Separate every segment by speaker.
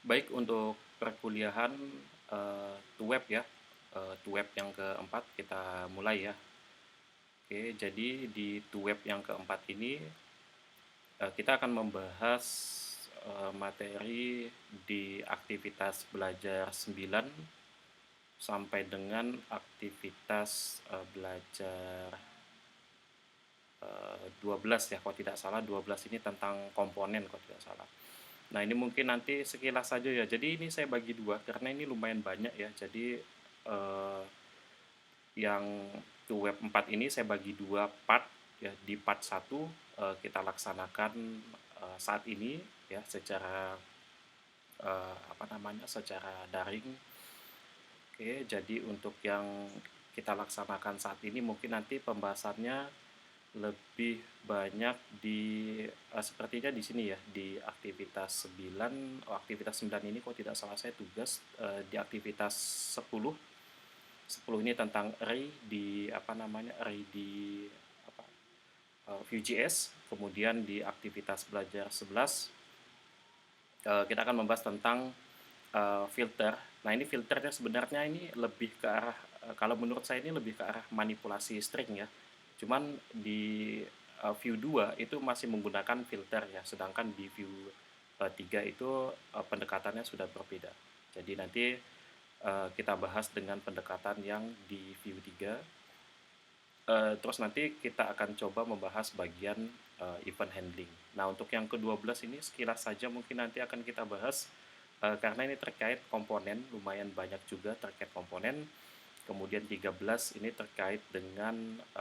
Speaker 1: Baik untuk perkuliahan TUWEB ya, TUWEB yang keempat kita mulai ya. Oke, jadi di TUWEB yang keempat ini kita akan membahas materi di aktivitas belajar 9 sampai dengan aktivitas belajar 12 ya, kalau tidak salah 12 ini tentang komponen kalau tidak salah. Nah, ini mungkin nanti sekilas saja ya. Jadi ini saya bagi dua karena ini lumayan banyak ya. Jadi yang to web 4 ini saya bagi dua part ya. Di part satu kita laksanakan saat ini ya secara apa namanya? Secara daring. Oke, jadi untuk yang kita laksanakan saat ini mungkin nanti pembahasannya lebih banyak di sepertinya di sini ya, di aktivitas 9. Oh, aktivitas 9 ini kok tidak salah saya tugas di aktivitas 10. 10 ini tentang array di apa namanya? Array di apa? Vue.js. Kemudian di aktivitas belajar 11 kita akan membahas tentang filter. Nah, ini filternya sebenarnya ini lebih ke arah kalau menurut saya ini lebih ke arah manipulasi string ya. Cuman di Vue 2 itu masih menggunakan filter ya, sedangkan di Vue 3 itu pendekatannya sudah berbeda. Jadi nanti kita bahas dengan pendekatan yang di Vue 3. Terus nanti kita akan coba membahas bagian event handling. Nah, untuk yang ke-12 ini sekilas saja mungkin nanti akan kita bahas karena ini terkait komponen, lumayan banyak juga terkait komponen. Kemudian 13 ini terkait dengan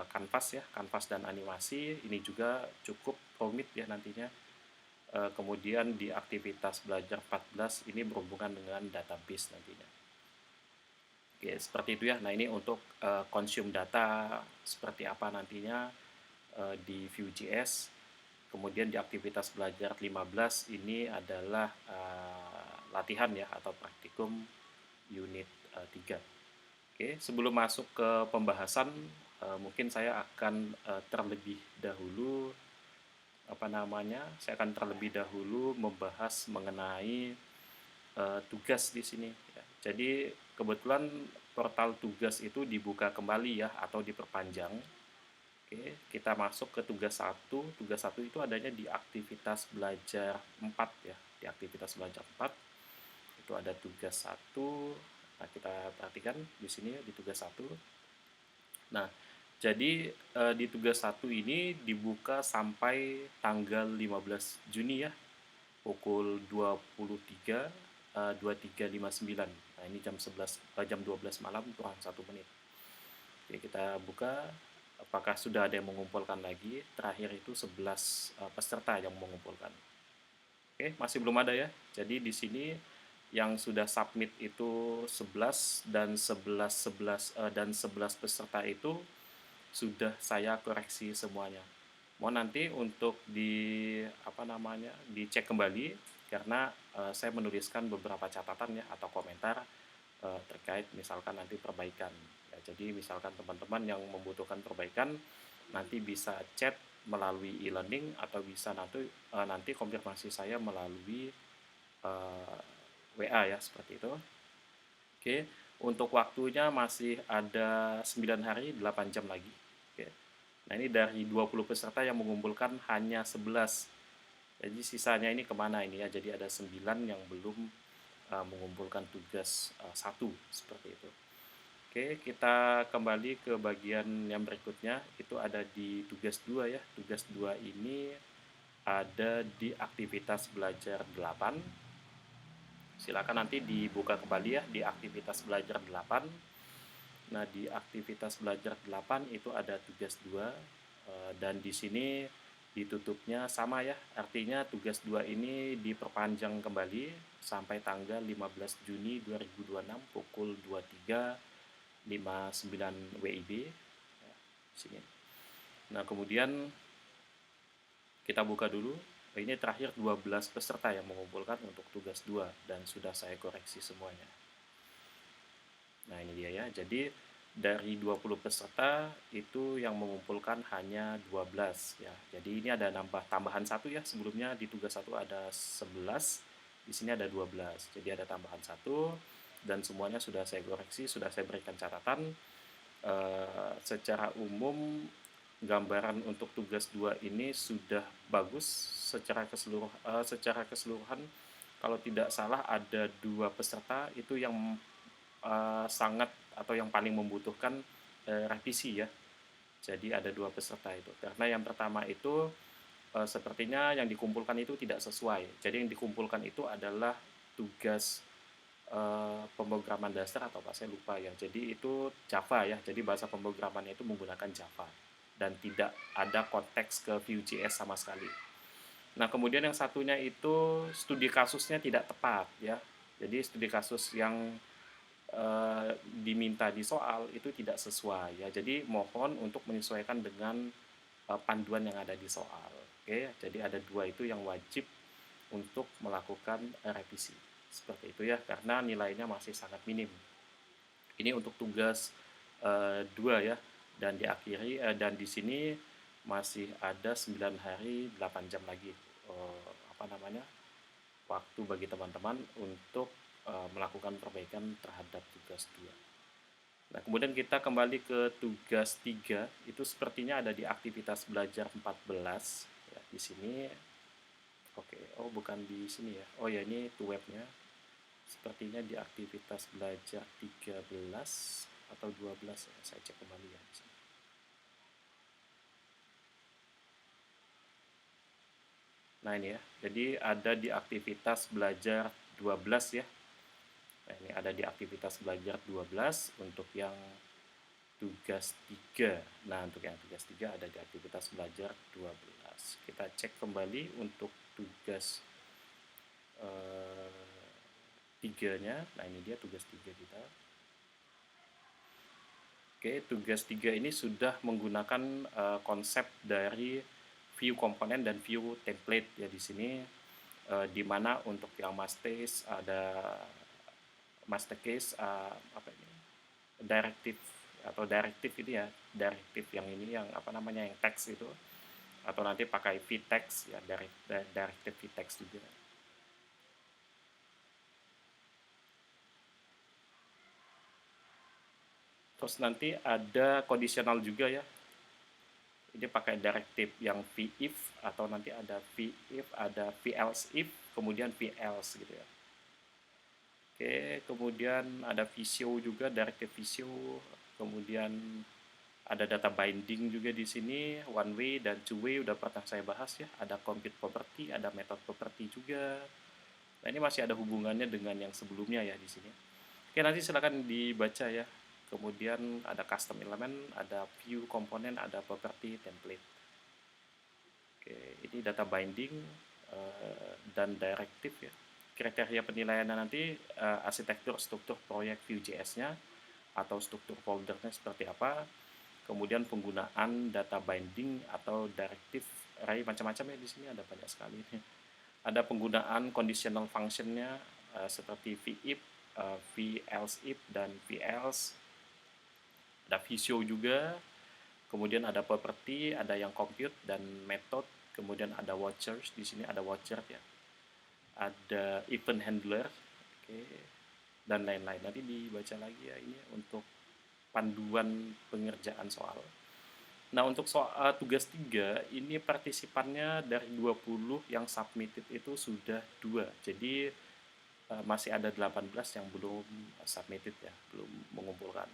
Speaker 1: kanvas ya, kanvas dan animasi. Ini juga cukup rumit ya nantinya. Kemudian di aktivitas belajar 14 ini berhubungan dengan database nantinya. Oke, seperti itu ya. Nah, ini untuk consume data seperti apa nantinya di Vue.js. Kemudian di aktivitas belajar 15 ini adalah latihan ya atau praktikum unit 3. Oke, sebelum masuk ke pembahasan mungkin saya akan terlebih dahulu apa namanya? Saya akan terlebih dahulu membahas mengenai tugas di sini ya. Jadi kebetulan portal tugas itu dibuka kembali ya atau diperpanjang. Oke, kita masuk ke tugas satu. Tugas satu itu adanya di aktivitas belajar 4 ya. Di aktivitas belajar 4 itu ada tugas satu. Nah, kita perhatikan di sini di tugas satu. Nah, jadi di tugas satu ini dibuka sampai tanggal 15 Juni ya, pukul 23 23.59. Nah, ini jam 11 jam 12 malam kurang 1 menit. Oke, kita buka apakah sudah ada yang mengumpulkan lagi. Terakhir itu 11 peserta yang mengumpulkan. Oke, masih belum ada ya. Jadi di sini yang sudah submit itu 11 dan 11 peserta itu sudah saya koreksi semuanya. Mau nanti untuk di apa namanya? Dicek kembali karena saya menuliskan beberapa catatan ya atau komentar terkait misalkan nanti perbaikan. Ya, jadi misalkan teman-teman yang membutuhkan perbaikan nanti bisa chat melalui e-learning atau bisa nanti konfirmasi saya melalui WA ya seperti itu. Oke, untuk waktunya masih ada 9 hari 8 jam lagi. Oke. Nah, ini dari 20 peserta yang mengumpulkan hanya 11. Jadi sisanya ini kemana ini ya? Jadi ada 9 yang belum mengumpulkan tugas satu seperti itu. Oke, kita kembali ke bagian yang berikutnya. Itu ada di tugas 2 ya. Tugas 2 ini ada di aktivitas belajar 8. Silakan nanti dibuka kembali ya di aktivitas belajar 8. Nah, di aktivitas belajar 8 itu ada tugas 2 dan di sini ditutupnya sama ya. Artinya tugas 2 ini diperpanjang kembali sampai tanggal 15 Juni 2026 pukul 23.59 WIB ya, di sini. Nah, kemudian kita buka dulu. Ini terakhir 12 peserta yang mengumpulkan untuk tugas 2 dan sudah saya koreksi semuanya. Nah, ini dia ya. Jadi dari 20 peserta itu yang mengumpulkan hanya 12 ya. Jadi ini ada tambahan satu ya. Sebelumnya di tugas 1 ada 11. Di sini ada 12. Jadi ada tambahan satu dan semuanya sudah saya koreksi, sudah saya berikan catatan. Secara umum gambaran untuk tugas 2 ini sudah bagus secara keseluruhan. Kalau tidak salah ada 2 peserta itu yang sangat atau yang paling membutuhkan revisi ya. Jadi ada 2 peserta itu. Karena yang pertama itu sepertinya yang dikumpulkan itu tidak sesuai. Jadi yang dikumpulkan itu adalah tugas pemrograman dasar atau apa saya lupa ya. Jadi itu Java ya. Jadi bahasa pemrogramannya itu menggunakan Java dan tidak ada konteks ke Vue.js sama sekali. Nah, kemudian yang satunya itu studi kasusnya tidak tepat ya. Jadi studi kasus yang diminta di soal itu tidak sesuai ya. Jadi mohon untuk menyesuaikan dengan panduan yang ada di soal. Oke, jadi ada 2 itu yang wajib untuk melakukan revisi. Seperti itu ya, karena nilainya masih sangat minim. Ini untuk tugas 2 ya, dan diakhiri dan di sini masih ada 9 hari 8 jam lagi apa namanya waktu bagi teman-teman untuk melakukan perbaikan terhadap tugas 2. Nah, kemudian kita kembali ke tugas 3, itu sepertinya ada di aktivitas belajar 14 ya, di sini. Oke, oh bukan di sini ya. Oh ya, ini to webnya. Sepertinya di aktivitas belajar 13 atau 12 ya. Saya cek kembali ya. Nah, ini ya. Jadi ada di aktivitas belajar 12 ya. Nah, ini ada di aktivitas belajar 12 untuk yang tugas 3. Nah, untuk yang tugas 3 ada di aktivitas belajar 12. Kita cek kembali untuk tugas 3-nya. Nah, ini dia tugas 3 kita. Oke, tugas 3 ini sudah menggunakan konsep dari view komponen dan view template ya di sini, di mana untuk yang master case apa ini? Directive atau directive ini ya, directive yang ini yang apa namanya yang text itu, atau nanti pakai vtext ya, directive vtext juga. Terus nanti ada conditional juga ya. Ini pakai directive yang vif atau nanti ada vif, ada velse if, kemudian velse gitu ya. Oke, kemudian ada visio juga, directive visio, kemudian ada data binding juga di sini, one way dan two way udah pernah saya bahas ya. Ada compute property, ada method property juga. Nah, ini masih ada hubungannya dengan yang sebelumnya ya di sini. Oke, nanti silakan dibaca ya. Kemudian ada custom element, ada view komponen, ada property template. Oke, ini data binding dan directive ya. Kriteria penilaiannya nanti arsitektur struktur proyek Vue.js-nya atau struktur foldernya seperti apa. Kemudian penggunaan data binding atau directive array macam-macam ya di sini ada banyak sekali. Ada penggunaan conditional function-nya seperti vif, velse if dan velse. Ada visio juga, kemudian ada property, ada yang compute dan method, kemudian ada watchers, di sini ada watcher ya, ada event handler, oke, dan lain-lain. Nanti dibaca lagi ya ini untuk panduan pengerjaan soal. Nah, untuk soal tugas 3 ini partisipannya dari 20 yang submitted itu sudah 2. Jadi masih ada 18 yang belum submitted ya, belum mengumpulkan.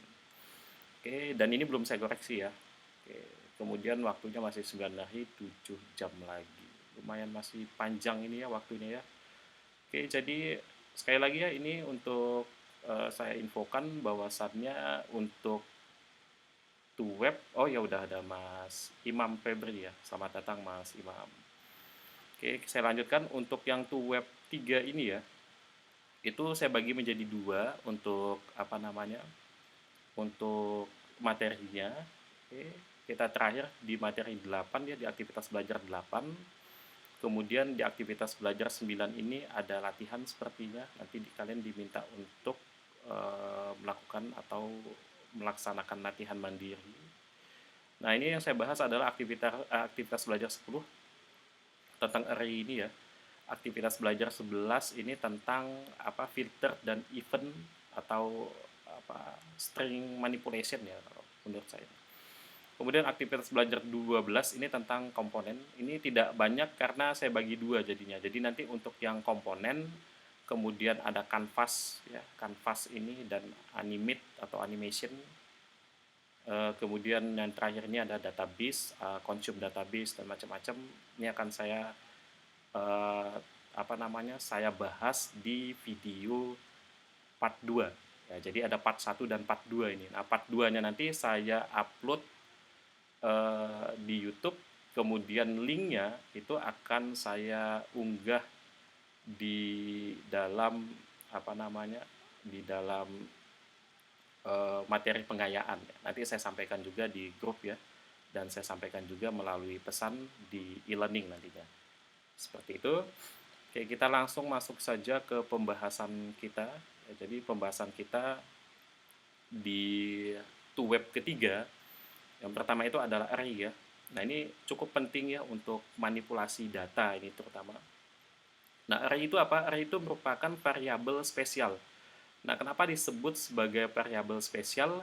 Speaker 1: Oke, dan ini belum saya koreksi ya. Oke, kemudian waktunya masih 9 hari 7 jam lagi. Lumayan masih panjang ini ya waktunya ya. Oke, jadi sekali lagi ya ini untuk saya infokan bahwasannya untuk to web, oh ya udah ada Mas Imam Febri ya. Selamat datang Mas Imam. Oke, saya lanjutkan untuk yang to web 3 ini ya. Itu saya bagi menjadi 2 untuk apa namanya? Untuk materinya. Oke, kita terakhir di materi 8 ya, di aktivitas belajar 8. Kemudian di aktivitas belajar 9 ini ada latihan sepertinya. Nanti kalian diminta untuk melakukan atau melaksanakan latihan mandiri. Nah, ini yang saya bahas adalah aktivitas belajar 10 tentang array ini ya. aktivitas belajar 11 ini tentang apa filter dan event atau apa string manipulation ya kalau menurut saya. Kemudian aktivitas belajar 12 ini tentang komponen. Ini tidak banyak karena saya bagi dua jadinya. Jadi nanti untuk yang komponen, kemudian ada canvas ya, canvas ini dan animate atau animation. Kemudian yang terakhir ini ada database, consume database dan macam-macam. Ini akan saya eh, apa namanya? Saya bahas di video part 2. Ya, jadi ada part 1 dan part 2 ini. Nah, part 2-nya nanti saya upload di YouTube, kemudian linknya itu akan saya unggah di dalam apa namanya di dalam materi pengayaan. Nanti saya sampaikan juga di grup ya, dan saya sampaikan juga melalui pesan di e-learning nantinya. Seperti itu. Oke, kita langsung masuk saja ke pembahasan kita. Ya, jadi pembahasan kita di web ketiga. Yang pertama itu adalah array ya. Nah, ini cukup penting ya untuk manipulasi data ini terutama. Nah, array itu apa? Array itu merupakan variabel spesial. Nah, kenapa disebut sebagai variabel spesial?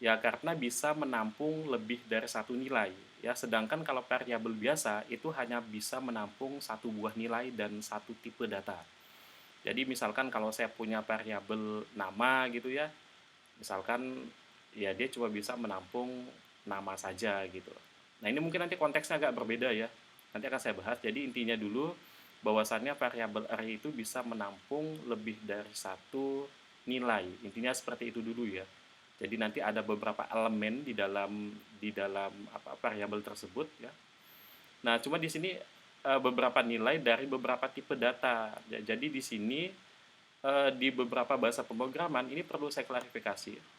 Speaker 1: Ya, karena bisa menampung lebih dari satu nilai. Ya, sedangkan kalau variabel biasa itu hanya bisa menampung satu buah nilai dan satu tipe data. Jadi misalkan kalau saya punya variabel nama gitu ya, misalkan ya dia cuma bisa menampung nama saja gitu. Nah, ini mungkin nanti konteksnya agak berbeda ya. Nanti akan saya bahas. Jadi intinya dulu bahwasannya variabel array itu bisa menampung lebih dari satu nilai. Intinya seperti itu dulu ya. Jadi nanti ada beberapa elemen di dalam apa variabel tersebut ya. Nah, cuma di sini beberapa nilai dari beberapa tipe data. Jadi di sini di beberapa bahasa pemrograman ini perlu saya klarifikasi.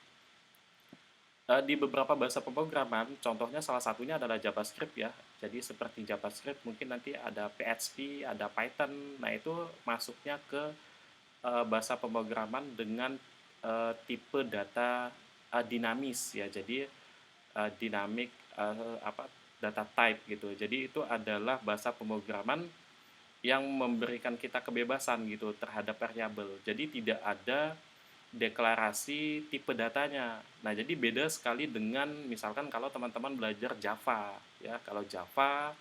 Speaker 1: Di beberapa bahasa pemrograman, contohnya salah satunya adalah JavaScript ya. Jadi seperti JavaScript mungkin nanti ada PHP, ada Python. Nah, itu masuknya ke bahasa pemrograman dengan tipe data dinamis ya. Jadi dynamic apa data type gitu. Jadi itu adalah bahasa pemrograman yang memberikan kita kebebasan gitu terhadap variabel. Jadi tidak ada deklarasi tipe datanya. Nah, jadi beda sekali dengan misalkan kalau teman-teman belajar Java ya. Kalau Java,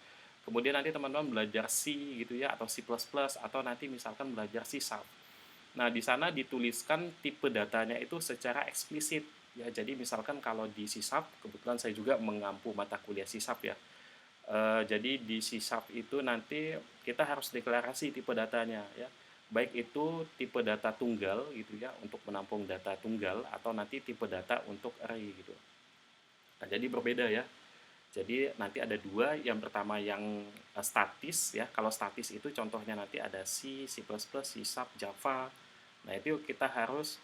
Speaker 1: kemudian nanti teman-teman belajar C gitu ya atau C++ atau nanti misalkan belajar C Sharp. Nah, di sana dituliskan tipe datanya itu secara eksplisit ya. Jadi misalkan kalau di C Sharp, kebetulan saya juga mengampu mata kuliah C Sharp ya. Jadi di C Sharp itu nanti kita harus deklarasi tipe datanya ya. Baik itu tipe data tunggal gitu ya untuk menampung data tunggal atau nanti tipe data untuk array gitu. Nah, jadi berbeda ya. Jadi nanti ada dua, yang pertama yang statis ya. Kalau statis itu contohnya nanti ada C, C++, C Sharp, Java. Nah, itu kita harus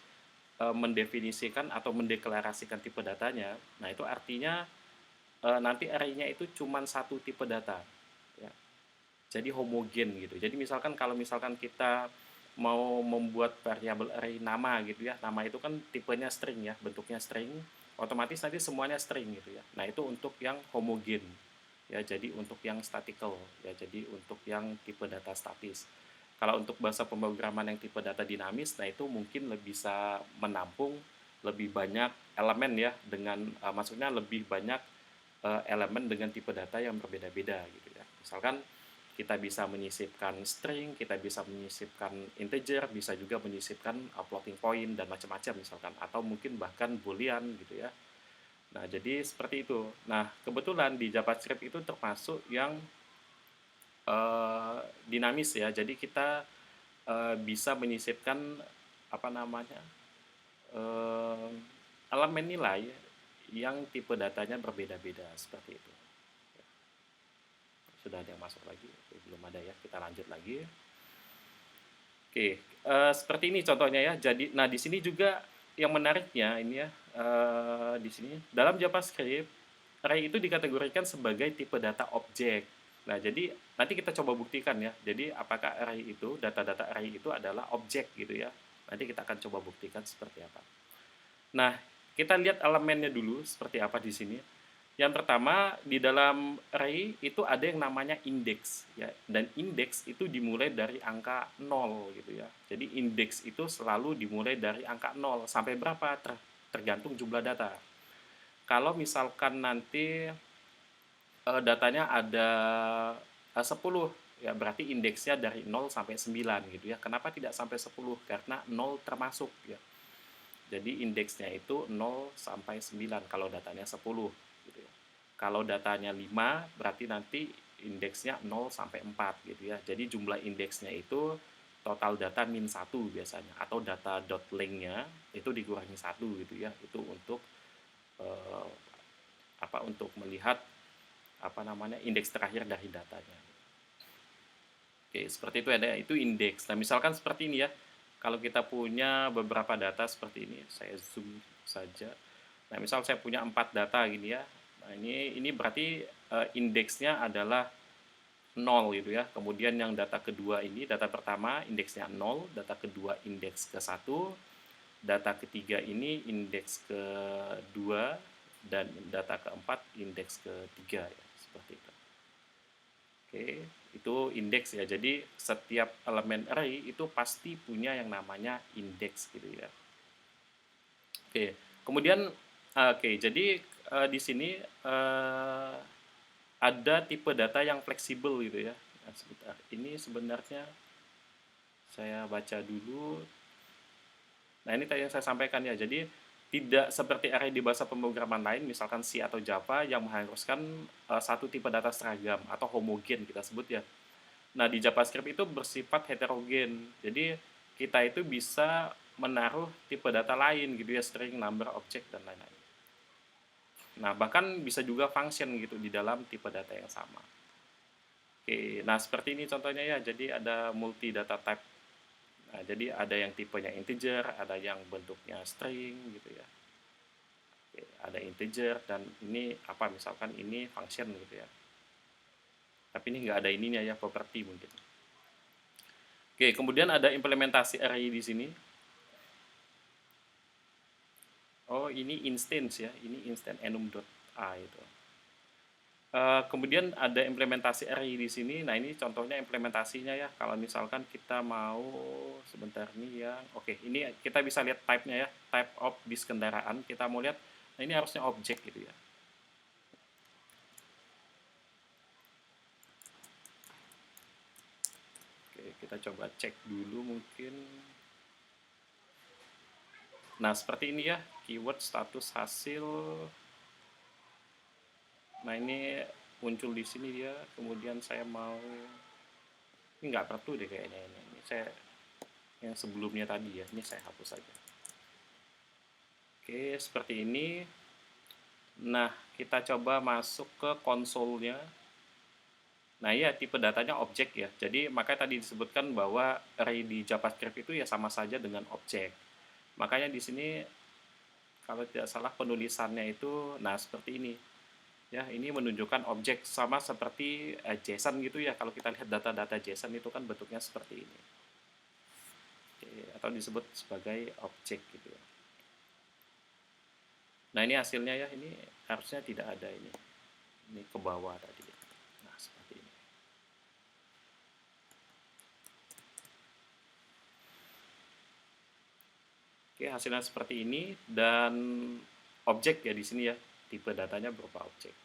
Speaker 1: mendefinisikan atau mendeklarasikan tipe datanya. Nah, itu artinya nanti array-nya itu cuma satu tipe data ya. Jadi homogen gitu. Jadi misalkan kalau misalkan kita mau membuat variabel array nama gitu ya, nama itu kan tipenya string ya, bentuknya string, otomatis nanti semuanya string gitu ya. Nah, itu untuk yang homogen ya, jadi untuk yang statical ya, jadi untuk yang tipe data statis. Kalau untuk bahasa pemrograman yang tipe data dinamis, nah itu mungkin lebih bisa menampung lebih banyak elemen ya, dengan maksudnya lebih banyak elemen dengan tipe data yang berbeda-beda gitu ya. Misalkan kita bisa menyisipkan string, kita bisa menyisipkan integer, bisa juga menyisipkan floating point dan macam-macam misalkan, atau mungkin bahkan boolean gitu ya. Nah, jadi seperti itu. Nah, kebetulan di JavaScript itu termasuk yang dinamis ya. Jadi kita bisa menyisipkan apa namanya eh, elemen nilai yang tipe datanya berbeda-beda seperti itu. Sudah ada yang masuk lagi? Oke, belum ada ya. Kita lanjut lagi. Oke, seperti ini contohnya ya. Jadi, nah di sini juga yang menariknya ini ya, di sini dalam JavaScript array itu dikategorikan sebagai tipe data objek. Nah, jadi nanti kita coba buktikan ya. Jadi apakah array itu, data-data array itu adalah objek gitu ya. Nanti kita akan coba buktikan seperti apa. Nah, kita lihat elemennya dulu seperti apa di sini. Yang pertama, di dalam array itu ada yang namanya indeks ya, dan indeks itu dimulai dari angka 0 gitu ya. Jadi indeks itu selalu dimulai dari angka 0 sampai berapa tergantung jumlah data. Kalau misalkan nanti datanya ada 10 ya, berarti indeksnya dari 0 sampai 9 gitu ya. Kenapa tidak sampai 10? Karena 0 termasuk ya. Jadi indeksnya itu 0 sampai 9 kalau datanya 10 gitu ya. Kalau datanya 5 berarti nanti indeksnya 0 sampai 4 gitu ya. Jadi jumlah indeksnya itu total data min 1 biasanya, atau data dot length-nya itu dikurangi 1 gitu ya. Itu untuk eh, untuk melihat indeks terakhir dari datanya. Oke, seperti itu ada itu indeks. Nah, misalkan seperti ini ya. Kalau kita punya beberapa data seperti ini, saya zoom saja. Nah, misal saya punya 4 data gini ya. Nah, ini berarti indeksnya adalah 0 gitu ya. Kemudian yang data kedua ini, data pertama indeksnya 0, data kedua indeks ke 1, data ketiga ini indeks kedua, dan data keempat indeks ketiga ya, seperti itu. Oke, itu indeks ya. Jadi setiap elemen array itu pasti punya yang namanya indeks gitu ya. Oke, kemudian jadi di sini ada tipe data yang fleksibel gitu ya. Nah, sebentar. Ini sebenarnya saya baca dulu. Nah, ini tadi yang saya sampaikan ya. Jadi tidak seperti array di bahasa pemrograman lain, misalkan C atau Java yang mengharuskan satu tipe data seragam atau homogen kita sebut ya. Nah, di JavaScript itu bersifat heterogen. Jadi kita itu bisa menaruh tipe data lain gitu ya, string, number, object, dan lain-lain. Nah, bahkan bisa juga function gitu di dalam tipe data yang sama. Oke, nah seperti ini contohnya ya. Jadi ada multi data type. Nah, jadi ada yang tipenya integer, ada yang bentuknya string gitu ya. Oke, ada integer, dan ini misalkan ini function gitu ya. Tapi ini nggak ada ininya ya, property mungkin. Oke, kemudian ada implementasi array di sini. Oh, ini instance ya, ini instance enum.a itu. Kemudian ada implementasi array di sini. Nah, ini contohnya implementasinya ya. Kalau misalkan kita mau sebentar nih ya. Oke, ini kita bisa lihat type-nya ya, type of this kendaraan. Kita mau lihat, nah ini harusnya objek gitu ya. Oke, kita coba cek dulu mungkin. Nah, seperti ini ya, keyword status hasil. Nah, ini muncul di sini dia. Kemudian saya mau, ini nggak perlu deh kayaknya ini. Ini saya yang sebelumnya tadi ya, ini saya hapus saja. Oke, seperti ini. Nah, kita coba masuk ke konsolnya. Nah, ya tipe datanya objek ya. Jadi makanya tadi disebutkan bahwa array di JavaScript itu ya sama saja dengan objek. Makanya di sini kalau tidak salah penulisannya itu nah seperti ini. Ya, ini menunjukkan objek sama seperti JSON gitu ya. Kalau kita lihat data-data JSON itu kan bentuknya seperti ini. Oke, atau disebut sebagai objek gitu ya. Nah, ini hasilnya ya. Ini harusnya tidak ada ini. Ini ke bawah tadi. Nah, seperti ini. Oke, hasilnya seperti ini, dan objek ya di sini ya, tipe datanya berupa objek.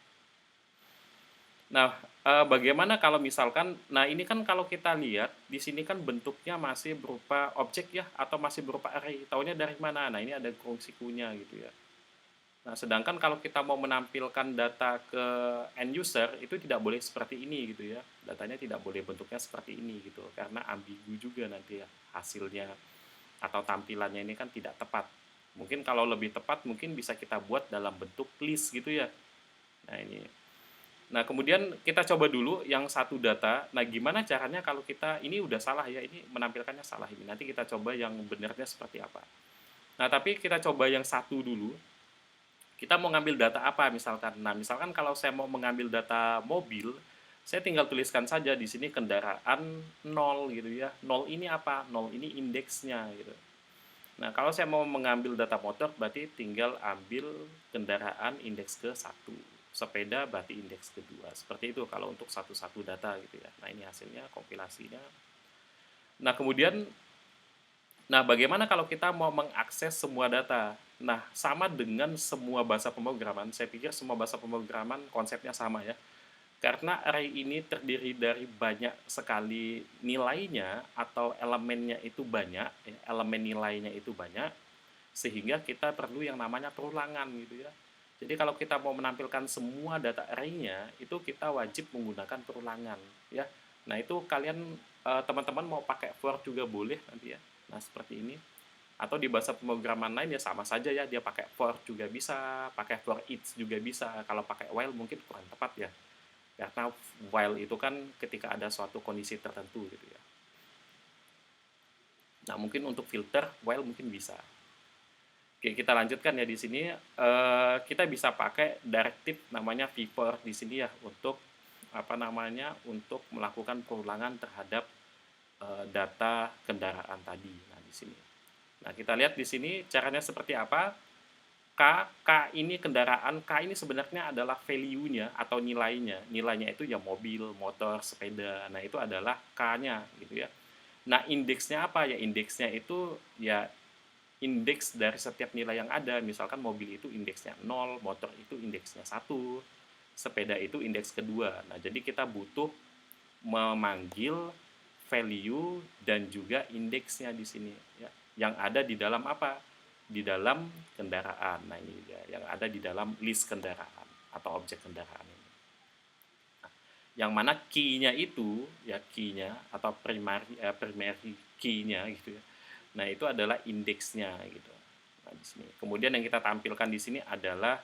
Speaker 1: Nah, bagaimana kalau misalkan, nah ini kan kalau kita lihat di sini kan bentuknya masih berupa objek ya, atau masih berupa array. Taunya dari mana? Nah, ini ada kurung sikunya gitu ya. Nah, sedangkan kalau kita mau menampilkan data ke end user itu tidak boleh seperti ini gitu ya. Datanya tidak boleh bentuknya seperti ini gitu, karena ambigu juga nanti ya hasilnya atau tampilannya ini kan tidak tepat. Mungkin kalau lebih tepat mungkin bisa kita buat dalam bentuk list gitu ya. Nah, ini. Nah, kemudian kita coba dulu yang satu data. Nah, gimana caranya kalau kita ini udah salah ya, ini menampilkannya salah ini. Nanti kita coba yang benarnya seperti apa. Nah, tapi kita coba yang satu dulu. Kita mau ngambil data apa misalkan. Nah, misalkan kalau saya mau mengambil data mobil, saya tinggal tuliskan saja di sini kendaraan 0 gitu ya. 0 ini apa? 0 ini indeksnya gitu. Nah, kalau saya mau mengambil data motor berarti tinggal ambil kendaraan indeks ke 1. sepeda berarti indeks kedua. Seperti itu kalau untuk satu-satu data gitu ya. Nah, ini hasilnya kompilasinya. Nah, kemudian bagaimana kalau kita mau mengakses semua data? Nah, sama dengan semua bahasa pemrograman, saya pikir semua bahasa pemrograman konsepnya sama ya. Karena array ini terdiri dari banyak sekali nilainya atau elemennya itu banyak, ya, elemen nilainya itu banyak, sehingga kita perlu yang namanya perulangan gitu ya. Jadi kalau kita mau menampilkan semua data array-nya, itu kita wajib menggunakan perulangan ya. Nah, itu kalian teman-teman mau pakai for juga boleh nanti ya. Nah, seperti ini. Atau di bahasa pemrograman lain ya sama saja ya, dia pakai for juga bisa, pakai for each juga bisa. Kalau pakai while mungkin kurang tepat ya. Karena while itu kan ketika ada suatu kondisi tertentu gitu ya. Nah, mungkin untuk filter while mungkin bisa. Oke, kita lanjutkan ya di sini. Kita bisa pakai directive namanya vfor di sini ya untuk untuk melakukan perulangan terhadap data kendaraan tadi. Nah, di sini. Nah, kita lihat di sini caranya seperti apa. K ini kendaraan, K ini sebenarnya adalah value-nya atau nilainya. Nilainya itu ya mobil, motor, sepeda. Nah, itu adalah K-nya gitu ya. Nah, indeksnya apa ya? Indeksnya itu ya indeks dari setiap nilai yang ada. Misalkan mobil itu indeksnya 0, motor itu indeksnya 1, sepeda itu indeks kedua. Nah, jadi kita butuh memanggil value dan juga indeksnya di sini ya. Yang ada di dalam apa? Di dalam kendaraan. Nah, ini dia yang ada di dalam list kendaraan atau objek kendaraan ini. Nah, yang mana key-nya itu ya key-nya atau primary key-nya gitu ya. Nah, itu adalah indeksnya gitu. Nah, di sini. Kemudian yang kita tampilkan di sini adalah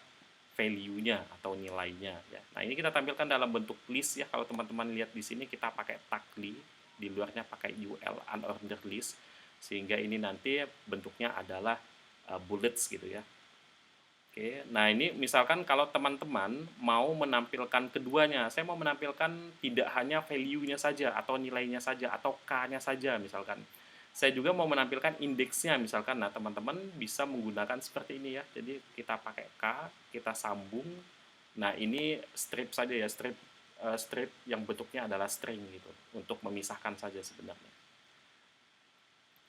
Speaker 1: value-nya atau nilainya ya. Nah, ini kita tampilkan dalam bentuk list ya. Kalau teman-teman lihat di sini kita pakai tag li, di luarnya pakai ul unordered list sehingga ini nanti bentuknya adalah bullets gitu ya. Oke, nah ini misalkan kalau teman-teman mau menampilkan keduanya, saya mau menampilkan tidak hanya value-nya saja atau nilainya saja atau K-nya saja misalkan. Saya juga mau menampilkan indeksnya misalkan. Nah, teman-teman bisa menggunakan seperti ini ya. Jadi kita pakai K, kita sambung. Nah, ini strip saja ya, strip yang bentuknya adalah string gitu untuk memisahkan saja sebenarnya.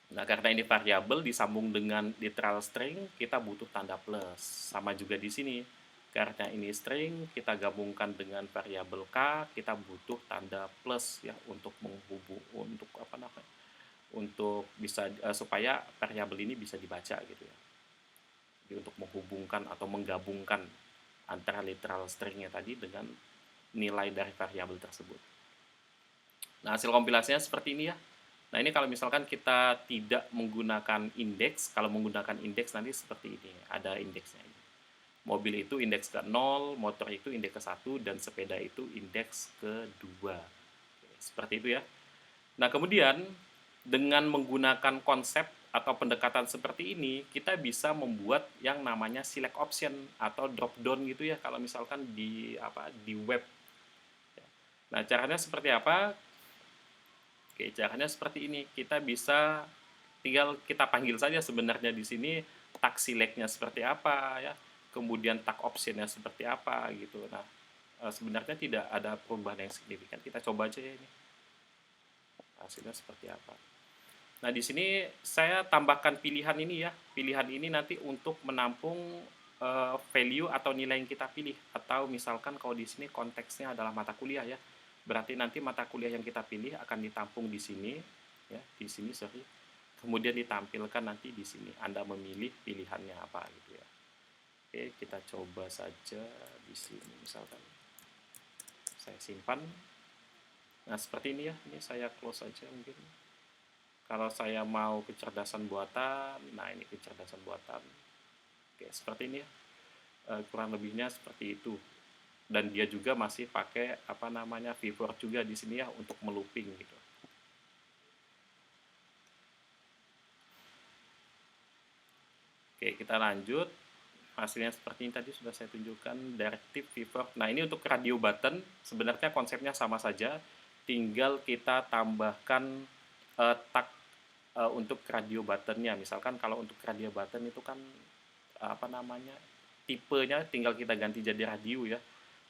Speaker 1: Nah, karena ini variabel disambung dengan literal string, kita butuh tanda plus. Sama juga di sini. Karena ini string, kita gabungkan dengan variabel k, kita butuh tanda plus ya untuk menghubung untuk bisa supaya variabel ini bisa dibaca gitu ya. Jadi untuk menghubungkan atau menggabungkan antara literal stringnya tadi dengan nilai dari variabel tersebut. Nah, hasil kompilasinya seperti ini ya. Nah, ini kalau misalkan kita tidak menggunakan indeks, kalau menggunakan indeks nanti seperti ini, ada indeksnya ini. Mobil itu indeks ke-0, motor itu indeks ke-1, dan sepeda itu indeks ke-2. Seperti itu ya. Nah, kemudian dengan menggunakan konsep atau pendekatan seperti ini, kita bisa membuat yang namanya select option atau drop down gitu ya, kalau misalkan di web. Nah, caranya seperti apa? Oke, caranya seperti ini. Kita bisa tinggal kita panggil saja sebenarnya di sini tag select-nya seperti apa ya. Kemudian tag option-nya seperti apa gitu. Nah, sebenarnya tidak ada perubahan yang signifikan. Kita coba aja ya ini. Hasilnya seperti apa. Nah, di sini saya tambahkan pilihan ini ya. Pilihan ini nanti untuk menampung value atau nilai yang kita pilih, atau misalkan kalau di sini konteksnya adalah mata kuliah ya. Berarti nanti mata kuliah yang kita pilih akan ditampung di sini ya, di sini sorry. Kemudian ditampilkan nanti di sini. Anda memilih pilihannya apa gitu ya. Oke, kita coba saja di sini misalkan. Saya simpan. Nah, seperti ini ya. Ini saya close saja mungkin. Kalau saya mau kecerdasan buatan, nah ini kecerdasan buatan. Oke, seperti ini ya. Kurang lebihnya seperti itu. Dan dia juga masih pakai vfor juga di sini ya untuk melooping gitu. Oke, kita lanjut. Hasilnya seperti ini tadi sudah saya tunjukkan, directive vfor. Nah, ini untuk radio button sebenarnya konsepnya sama saja, tinggal kita tambahkan tag untuk radio buttonnya. Misalkan kalau untuk radio button itu kan tipenya tinggal kita ganti jadi radio ya.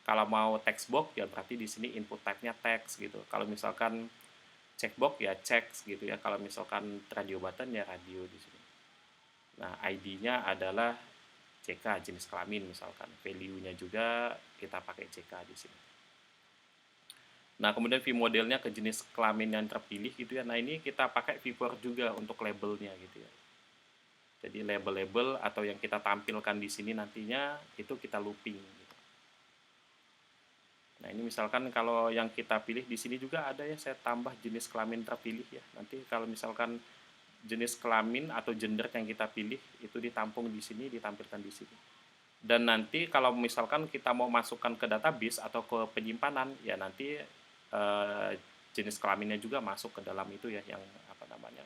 Speaker 1: Kalau mau text box ya berarti di sini input type-nya text gitu. Kalau misalkan checkbox ya checks gitu ya. Kalau misalkan radio button ya radio di sini. Nah, ID-nya adalah CK jenis kelamin misalkan. Value-nya juga kita pakai CK di sini. Nah, kemudian view modelnya ke jenis kelamin yang terpilih gitu ya. Nah, ini kita pakai viewer juga untuk labelnya gitu ya. Jadi label-label atau yang kita tampilkan di sini nantinya itu kita looping gitu. Nah, ini misalkan kalau yang kita pilih di sini juga ada ya, saya tambah jenis kelamin terpilih ya. Nanti kalau misalkan jenis kelamin atau gender yang kita pilih itu ditampung di sini, ditampilkan di sini. Dan nanti kalau misalkan kita mau masukkan ke database atau ke penyimpanan, ya nanti jenis kelaminnya juga masuk ke dalam itu ya, yang apa namanya,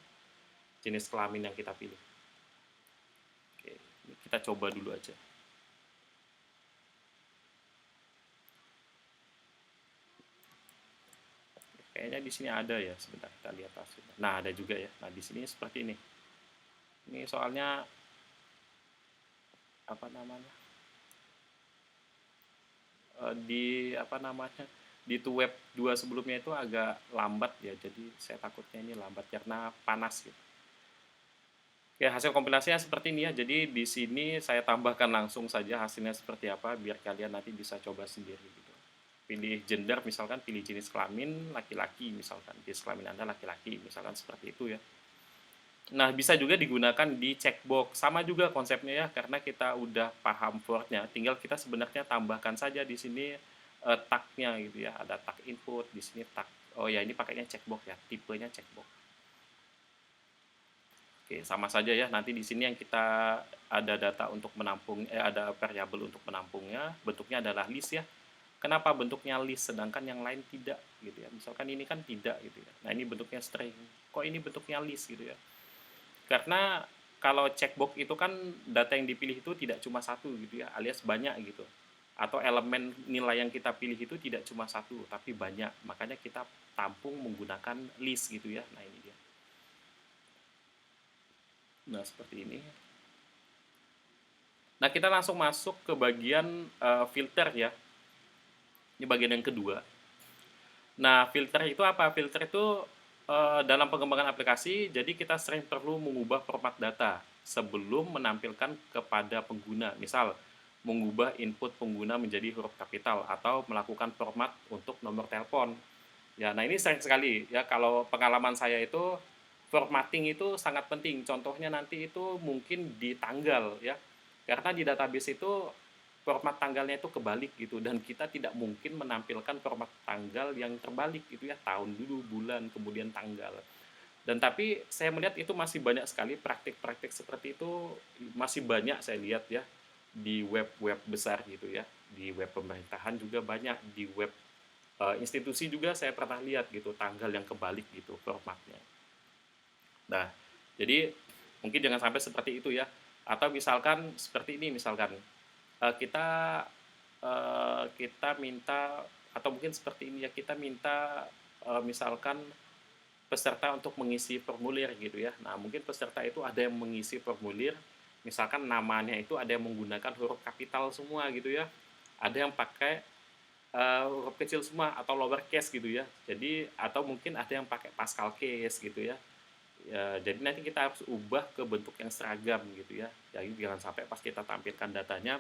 Speaker 1: jenis kelamin yang kita pilih. Oke, kita coba dulu aja. Kayaknya di sini ada ya, sebentar kita lihat hasilnya. Nah, ada juga ya. Nah, di sini seperti ini. Ini soalnya apa namanya? Di apa namanya? Di web 2 sebelumnya itu agak lambat ya. Jadi saya takutnya ini lambat karena panas gitu. Ya, hasil kompilasinya seperti ini ya. Jadi di sini saya tambahkan langsung saja hasilnya seperti apa biar kalian nanti bisa coba sendiri gitu. Pilih gender misalkan, pilih jenis kelamin laki-laki misalkan. Jenis kelamin Anda laki-laki misalkan seperti itu ya. Nah, bisa juga digunakan di checkbox. Sama juga konsepnya ya, karena kita udah paham for-nya, tinggal kita sebenarnya tambahkan saja di sini tag-nya gitu ya. Ada tag input, di sini tag. Oh ya, ini pakainya checkbox ya, tipenya checkbox. Oke, sama saja ya. Nanti di sini yang kita ada data untuk menampung, ada variabel untuk menampungnya, bentuknya adalah list ya. Kenapa bentuknya list sedangkan yang lain tidak gitu ya. Misalkan ini kan tidak gitu ya. Nah, ini bentuknya string. Kok ini bentuknya list gitu ya. Karena kalau checkbox itu kan data yang dipilih itu tidak cuma satu gitu ya, alias banyak gitu. Atau elemen nilai yang kita pilih itu tidak cuma satu, tapi banyak. Makanya kita tampung menggunakan list gitu ya. Nah, ini dia. Nah, seperti ini. Nah, kita langsung masuk ke bagian filter ya. Ini bagian yang kedua. Nah, filter itu apa? Filter itu dalam pengembangan aplikasi, jadi kita sering perlu mengubah format data sebelum menampilkan kepada pengguna. Misal, mengubah input pengguna menjadi huruf kapital atau melakukan format untuk nomor telepon. Ya, nah ini sering sekali ya, kalau pengalaman saya itu formatting itu sangat penting. Contohnya nanti itu mungkin di tanggal ya. Karena di database itu format tanggalnya itu kebalik gitu dan kita tidak mungkin menampilkan format tanggal yang terbalik gitu ya, tahun dulu, bulan, kemudian tanggal. Dan tapi saya melihat itu masih banyak sekali praktik-praktik seperti itu, masih banyak saya lihat ya di web-web besar gitu ya, di web pemerintahan juga banyak, di web institusi juga saya pernah lihat gitu tanggal yang kebalik gitu formatnya. Nah, jadi mungkin jangan sampai seperti itu ya. Atau misalkan seperti ini misalkan kita kita minta atau mungkin seperti ini ya, kita minta misalkan peserta untuk mengisi formulir gitu ya. Nah, mungkin peserta itu ada yang mengisi formulir, misalkan namanya itu ada yang menggunakan huruf kapital semua gitu ya. Ada yang pakai huruf kecil semua atau lower case gitu ya. Jadi atau mungkin ada yang pakai Pascal case gitu ya. Ya, jadi nanti kita harus ubah ke bentuk yang seragam gitu ya. Jadi jangan sampai pas kita tampilkan datanya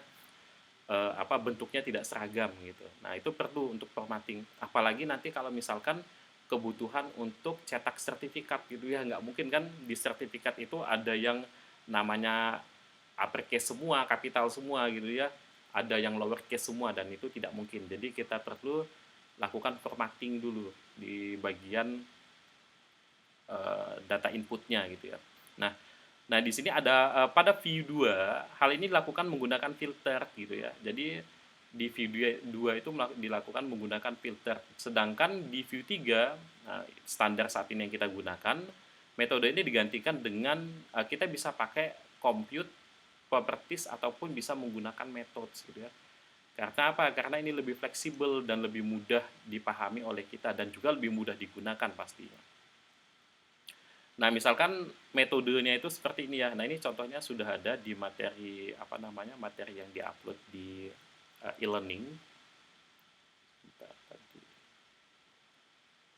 Speaker 1: bentuknya tidak seragam gitu. Nah, itu perlu untuk formatting. Apalagi nanti kalau misalkan kebutuhan untuk cetak sertifikat gitu ya, nggak mungkin kan di sertifikat itu ada yang namanya uppercase semua, kapital semua gitu ya. Ada yang lowercase semua dan itu tidak mungkin. Jadi kita perlu lakukan formatting dulu di bagian data inputnya gitu ya. Nah, nah di sini ada pada view 2 hal ini dilakukan menggunakan filter gitu ya. Jadi di view 2 itu dilakukan menggunakan filter. Sedangkan di view 3 nah, standar saat ini yang kita gunakan, metode ini digantikan dengan kita bisa pakai compute properties ataupun bisa menggunakan methods gitu ya. Karena apa? Karena ini lebih fleksibel dan lebih mudah dipahami oleh kita dan juga lebih mudah digunakan pastinya. Nah, misalkan metodenya itu seperti ini ya. Nah, ini contohnya sudah ada di materi materi yang diupload di e-learning.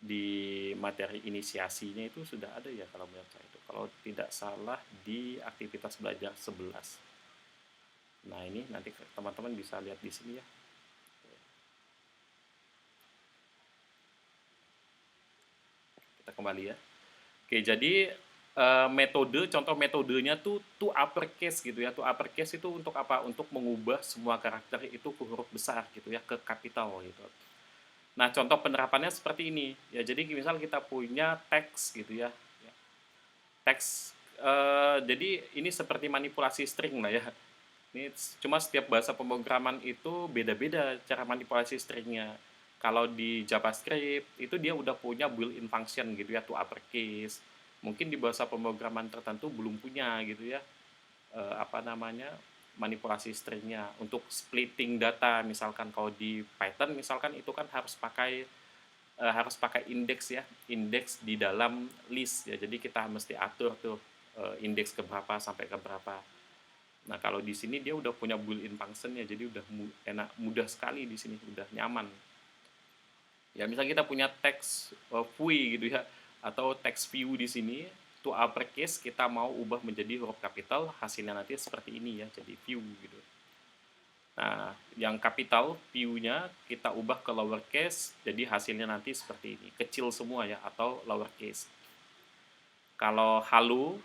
Speaker 1: di materi inisiasinya itu sudah ada ya kalau menurut saya itu. Kalau tidak salah di aktivitas belajar 11. Nah, ini nanti teman-teman bisa lihat di sini ya. Kita kembali ya. Oke, jadi metode, contoh metodenya tuh to uppercase gitu ya. To uppercase itu untuk apa? Untuk mengubah semua karakter itu ke huruf besar gitu ya, ke kapital gitu. Nah, contoh penerapannya seperti ini. Ya, jadi misal kita punya teks gitu ya. Teks, jadi ini seperti manipulasi string lah ya. Ini cuma setiap bahasa pemrograman itu beda-beda cara manipulasi stringnya. Kalau di JavaScript itu dia udah punya built-in function gitu ya, to uppercase. Mungkin di bahasa pemrograman tertentu belum punya gitu ya, apa namanya, manipulasi stringnya. Untuk splitting data, misalkan kalau di Python misalkan itu kan harus pakai indeks ya, indeks di dalam list ya. Jadi kita mesti atur tuh indeks ke berapa sampai ke berapa. Nah, kalau di sini dia udah punya built-in function-nya, jadi udah mudah sekali di sini, udah nyaman. Ya, misal kita punya teks vui gitu ya, atau teks view di sini, to uppercase kita mau ubah menjadi huruf kapital, hasilnya nanti seperti ini ya, jadi view gitu. Nah, yang kapital view-nya kita ubah ke lowercase, jadi hasilnya nanti seperti ini, kecil semua ya, atau lowercase. Kalau halo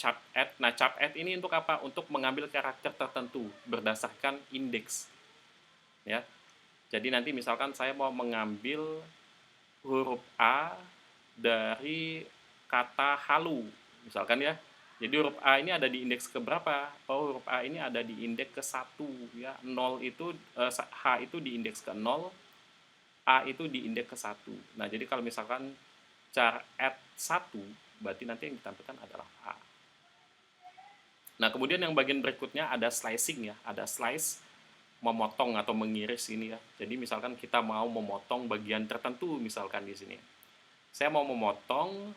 Speaker 1: chap add. Nah, chap add ini untuk apa? Untuk mengambil karakter tertentu berdasarkan indeks. Ya. Jadi nanti misalkan saya mau mengambil huruf A dari kata halu, misalkan ya. Jadi huruf A ini ada di indeks ke berapa? Oh, huruf A ini ada di indeks ke 1 ya. 0 itu H itu di indeks ke 0, A itu di indeks ke 1. Nah, jadi kalau misalkan char add 1, berarti nanti yang ditampilkan adalah A. Nah, kemudian yang bagian berikutnya ada slicing ya, ada slice, memotong atau mengiris ini ya. Jadi misalkan kita mau memotong bagian tertentu misalkan di sini. Saya mau memotong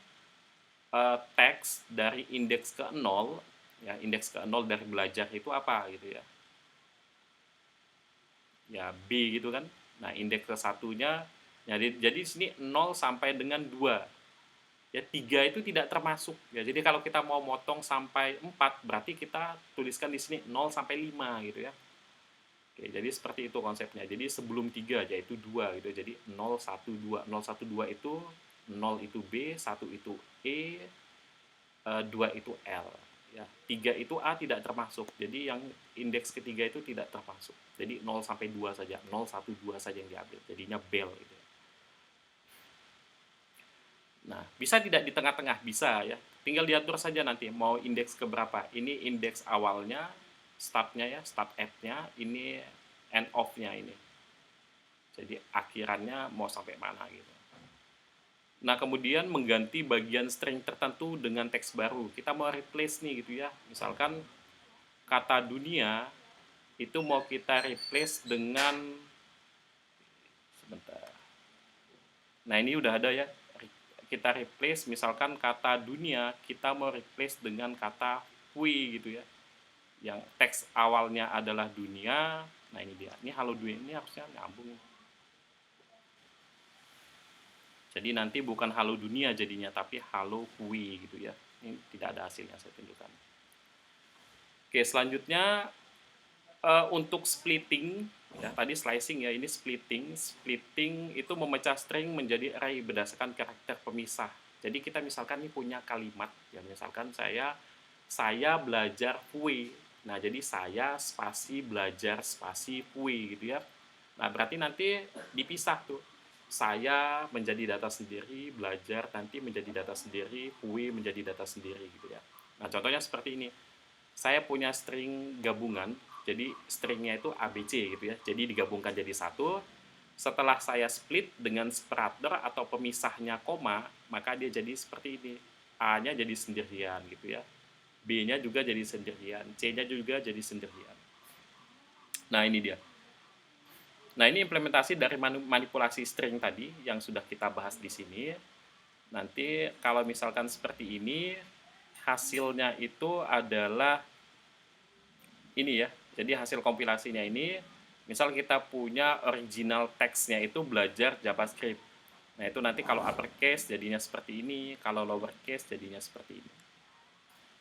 Speaker 1: teks dari indeks ke 0, ya, indeks ke 0 dari belajar itu apa gitu ya. Ya, B gitu kan. Nah, indeks ke satunya, jadi sini 0 sampai dengan 2. Ya, 3 itu tidak termasuk ya. Jadi kalau kita mau motong sampai 4, berarti kita tuliskan di sini 0 sampai 5 gitu ya. Oke, jadi seperti itu konsepnya. Jadi sebelum 3 yaitu 2 gitu. Jadi 0 1 2. 0 1 2 itu 0 itu B, 1 itu E, 2 itu L ya. 3 itu A tidak termasuk. Jadi yang indeks ketiga itu tidak termasuk. Jadi 0 sampai 2 saja, 0 1 2 saja yang diambil. Jadinya bell gitu. Nah, bisa tidak di tengah-tengah? Bisa ya. Tinggal diatur saja nanti mau indeks ke berapa. Ini indeks awalnya, startnya ya, start at-nya, ini end of-nya ini. Jadi akhirannya mau sampai mana gitu. Nah, kemudian mengganti bagian string tertentu dengan teks baru. Kita mau replace nih gitu ya. Misalkan kata dunia itu mau kita replace dengan, sebentar. Nah, ini udah ada ya. Kita replace misalkan kata dunia, kita mau replace dengan kata hui gitu ya. Yang teks awalnya adalah dunia. Nah, ini dia. Ini halo dunia, ini harusnya nyambung. Jadi nanti bukan halo dunia jadinya, tapi halo hui gitu ya. Ini tidak ada hasilnya saya tunjukkan. Oke, selanjutnya untuk splitting, ya tadi slicing ya, ini splitting. Splitting itu memecah string menjadi array berdasarkan karakter pemisah. Jadi kita misalkan ini punya kalimat, ya misalkan saya belajar hui. Nah, jadi saya spasi belajar spasi hui gitu ya. Nah, berarti nanti dipisah tuh. Saya menjadi data sendiri, belajar nanti menjadi data sendiri, hui menjadi data sendiri gitu ya. Nah, contohnya seperti ini. Saya punya string gabungan, jadi stringnya itu ABC gitu ya. Jadi digabungkan jadi satu. Setelah saya split dengan separator atau pemisahnya koma, maka dia jadi seperti ini. A-nya jadi sendirian gitu ya. B-nya juga jadi sendirian, C-nya juga jadi sendirian. Nah, ini dia. Nah, ini implementasi dari manipulasi string tadi yang sudah kita bahas di sini. Nanti kalau misalkan seperti ini, hasilnya itu adalah ini ya. Jadi hasil kompilasinya ini, misal kita punya original teksnya itu belajar JavaScript. Nah, itu nanti kalau uppercase jadinya seperti ini, kalau lowercase jadinya seperti ini.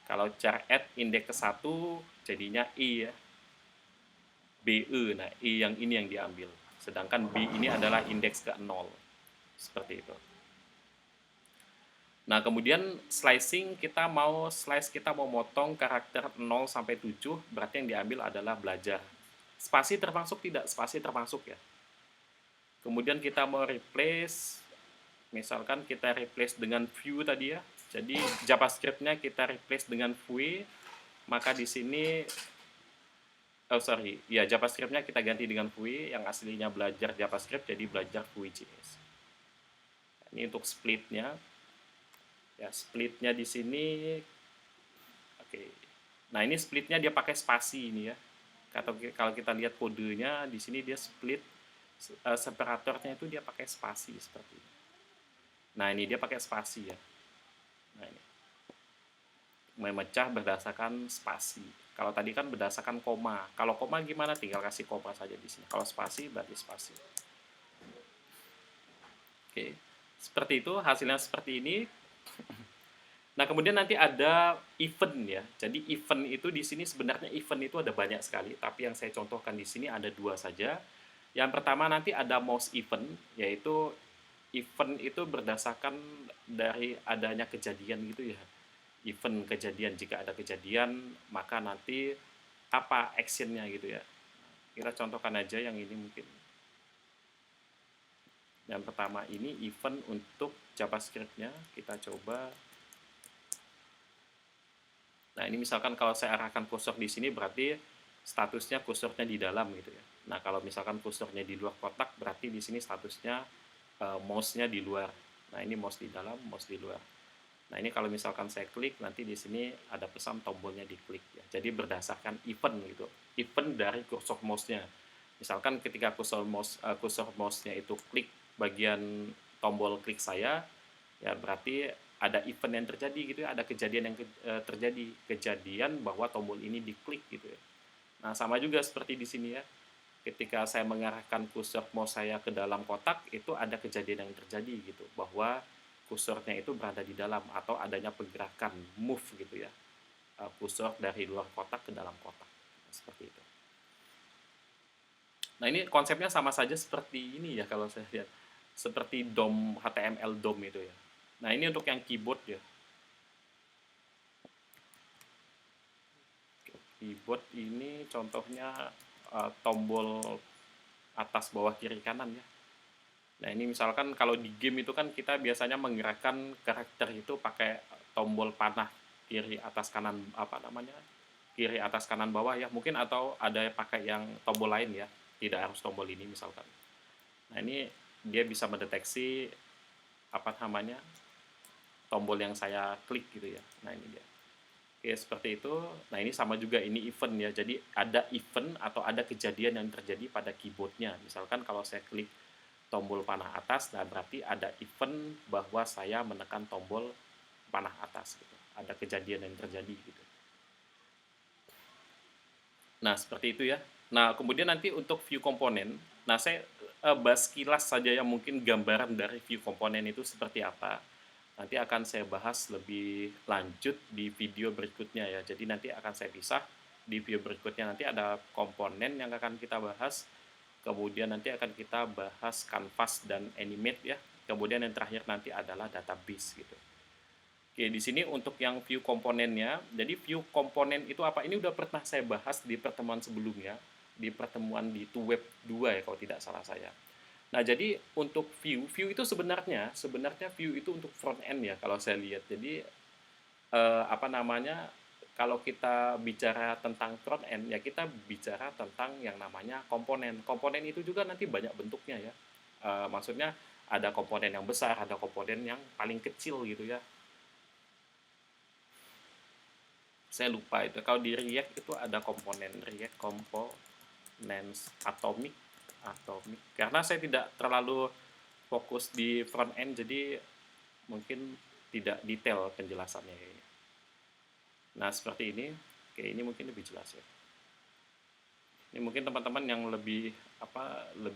Speaker 1: Kalau char add indeks ke 1 jadinya I ya, BE. Nah, I yang ini yang diambil. Sedangkan B ini adalah indeks ke 0. Seperti itu. Nah, kemudian slicing kita mau motong karakter 0 sampai 7, berarti yang diambil adalah belajar. Spasi termasuk tidak? Spasi termasuk ya. Kemudian kita mau replace, misalkan kita replace dengan view tadi ya. Jadi JavaScript-nya kita replace dengan view, maka di sini ya JavaScript-nya kita ganti dengan Vue, yang aslinya belajar JavaScript jadi belajar Vue.js. Ini untuk split-nya. Ya, split-nya di sini, oke. Nah, ini split-nya dia pakai spasi ini ya. Kalau kita lihat kodenya, di sini dia split, separatornya itu dia pakai spasi seperti ini. Nah, ini dia pakai spasi ya. Nah, ini. Memecah berdasarkan spasi. Kalau tadi kan berdasarkan koma. Kalau koma gimana? Tinggal kasih koma saja di sini. Kalau spasi berarti spasi. Oke. Seperti itu, hasilnya seperti ini. Nah, kemudian nanti ada event ya. Jadi event itu di sini sebenarnya event itu ada banyak sekali, tapi yang saya contohkan di sini ada 2 saja. Yang pertama nanti ada mouse event, yaitu event itu berdasarkan dari adanya kejadian gitu ya. Event kejadian, jika ada kejadian maka nanti apa actionnya gitu ya. Kita contohkan aja yang ini mungkin. Yang pertama ini event untuk JavaScript-nya, kita coba. Nah, ini misalkan kalau saya arahkan kursor di sini berarti statusnya kursornya di dalam gitu ya. Nah, kalau misalkan kursornya di luar kotak berarti di sini statusnya mouse-nya di luar. Nah, ini mouse di dalam, mouse di luar. Nah, ini kalau misalkan saya klik nanti di sini ada pesan tombolnya diklik ya. Jadi berdasarkan event gitu. Event dari kursor mouse-nya. Misalkan ketika kursor mouse-nya itu klik bagian tombol klik saya, ya berarti ada event yang terjadi gitu ya, ada kejadian yang terjadi, kejadian bahwa tombol ini diklik gitu ya. Nah, sama juga seperti di sini ya. Ketika saya mengarahkan kursor mouse saya ke dalam kotak, itu ada kejadian yang terjadi gitu, bahwa kursornya itu berada di dalam atau adanya pergerakan move gitu ya. Kursor dari luar kotak ke dalam kotak. Seperti itu. Nah, ini konsepnya sama saja seperti ini ya kalau saya lihat. Seperti DOM, HTML DOM itu ya. Nah, ini untuk yang keyboard ya. Keyboard ini contohnya tombol atas, bawah, kiri, kanan ya. Nah, ini misalkan kalau di game itu kan kita biasanya menggerakkan karakter itu pakai tombol panah kiri atas kanan, apa namanya, kiri atas kanan bawah ya mungkin, atau ada pakai yang tombol lain ya, tidak harus tombol ini misalkan. Nah, ini dia bisa mendeteksi apa namanya, tombol yang saya klik gitu ya. Nah, ini dia. Oke, seperti itu. Nah, ini sama juga, ini event ya. Jadi ada event atau ada kejadian yang terjadi pada keyboardnya. Misalkan kalau saya klik tombol panah atas, nah berarti ada event bahwa saya menekan tombol panah atas gitu. Ada kejadian yang terjadi gitu. Nah, seperti itu ya. Nah, kemudian nanti untuk view komponen, nah saya bahas kilas saja ya, mungkin gambaran dari view komponen itu seperti apa. Nanti akan saya bahas lebih lanjut di video berikutnya ya. Jadi nanti akan saya pisah di video berikutnya, nanti ada komponen yang akan kita bahas. Kemudian nanti akan kita bahas canvas dan animate ya. Kemudian yang terakhir nanti adalah database gitu. Oke, di sini untuk yang view komponennya, jadi view komponen itu apa? Ini udah pernah saya bahas di pertemuan sebelumnya, di pertemuan di Tuweb 2 ya kalau tidak salah saya. Nah, jadi untuk view itu sebenarnya view itu untuk front end ya kalau saya lihat. Jadi apa namanya? Kalau kita bicara tentang front end ya kita bicara tentang yang namanya komponen. Komponen itu juga nanti banyak bentuknya ya. Maksudnya ada komponen yang besar, ada komponen yang paling kecil gitu ya. Saya lupa itu. Kalau di React itu ada komponen React Components Atomic. Karena saya tidak terlalu fokus di front end, jadi mungkin tidak detail penjelasannya kayaknya. Nah, seperti ini. Oke, ini mungkin lebih jelas ya. Ini mungkin teman-teman yang lebih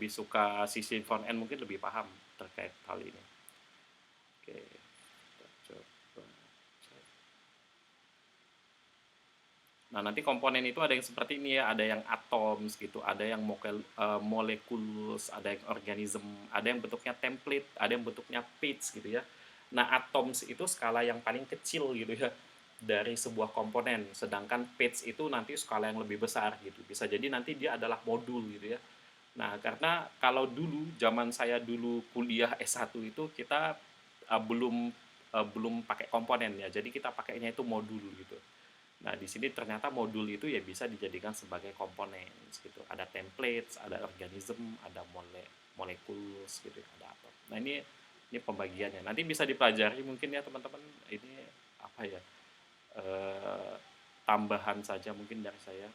Speaker 1: suka sisi front end mungkin lebih paham terkait hal ini. Oke, kita coba cek. Nah, nanti komponen itu ada yang seperti ini ya, ada yang atoms gitu, ada yang molecules, ada yang organism, ada yang bentuknya template, ada yang bentuknya page gitu ya. Nah, atoms itu skala yang paling kecil gitu ya dari sebuah komponen, sedangkan page itu nanti skala yang lebih besar gitu. Bisa jadi nanti dia adalah modul gitu ya. Nah, karena kalau dulu zaman saya dulu kuliah S1 itu kita belum pakai komponen ya. Jadi kita pakainya itu modul gitu. Nah, di sini ternyata modul itu ya bisa dijadikan sebagai komponen gitu. Ada templates, ada organism, ada molecules gitu, ada atom. Nah, ini pembagiannya. Nanti bisa dipelajari mungkin ya teman-teman. Ini apa ya? eh, Tambahan saja mungkin dari saya.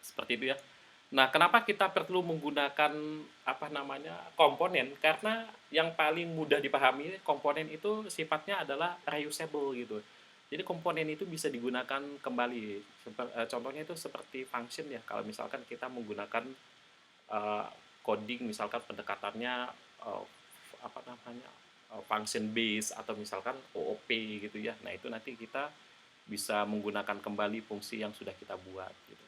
Speaker 1: Seperti itu ya. Nah, kenapa kita perlu menggunakan komponen? Karena yang paling mudah dipahami komponen itu sifatnya adalah reusable gitu. Jadi komponen itu bisa digunakan kembali. Contohnya itu seperti function ya. Kalau misalkan kita menggunakan eh, coding, misalkan pendekatannya eh, function base atau misalkan OOP gitu ya. Nah, itu nanti kita bisa menggunakan kembali fungsi yang sudah kita buat gitu.